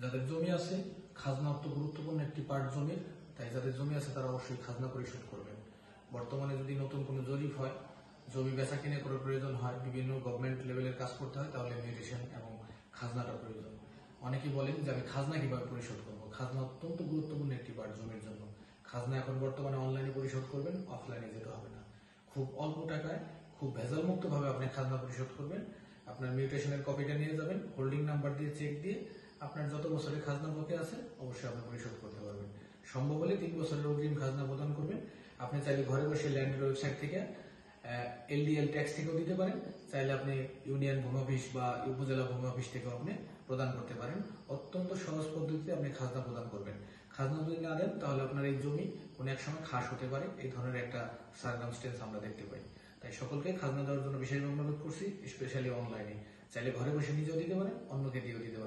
যাদের জমি আছে, খাজনা অত্যন্ত গুরুত্বপূর্ণ একটি পার্ট জমির, তাই যাদের জমি আছে তারা অবশ্যই খাজনা পরিশোধ করবেন। বর্তমানে যদি নতুন কোনো জরিপ হয়, জমি বেচা কিনে করার প্রয়োজন হয়, বিভিন্ন গভর্নমেন্ট লেভেলের কাজ করতে হয়, তাহলে মিউটেশন এবং খাজনাটা প্রয়োজন। অনেকেই বলেন যে আমি খাজনা কিভাবে পরিশোধ করবো। খাজনা অত্যন্ত গুরুত্বপূর্ণ একটি পার্ট জমির জন্য। খাজনা এখন বর্তমানে অনলাইনে পরিশোধ করবেন, অফলাইনে যেতে হবে না। খুব অল্প টাকায়, খুব ভেজাল মুক্ত ভাবে আপনি খাজনা পরিশোধ করবেন। আপনার মিউটেশনের কপিটা নিয়ে যাবেন, হোল্ডিং নাম্বার দিয়ে চেক দিয়ে আপনার যত বছরের খাজনা বকে আছে অবশ্যই আপনি পরিশোধ করতে পারবেন। সম্ভব হলে 3 বছরের অগ্রিম খাজনা প্রদান করবেন। আপনি চাইলে ঘরে বসে ল্যান্ডের ওয়েবসাইট থেকে LDL ট্যাক্স থেকেও দিতে পারেন, চাইলে আপনি ইউনিয়ন ভূমি অফিস বা উপজেলা ভূমি অফিস থেকেও আপনি প্রদান করতে পারেন। অত্যন্ত সহজ পদ্ধতিতে আপনি খাজনা প্রদান করবেন। খাজনা যদি না দেন তাহলে আপনার এই জমি কোনো এক সময় খাস হতে পারে, এই ধরনের একটা সার্কামস্টেন্স আমরা দেখতে পাই। তাই সকলকে খাজনা দেওয়ার জন্য বিশেষভাবে অনুরোধ করছি, স্পেশালি অনলাইনে। চাইলে ঘরে বসে নিজেও দিতে পারেন, অন্যকে দিয়েও দিতে পারেন।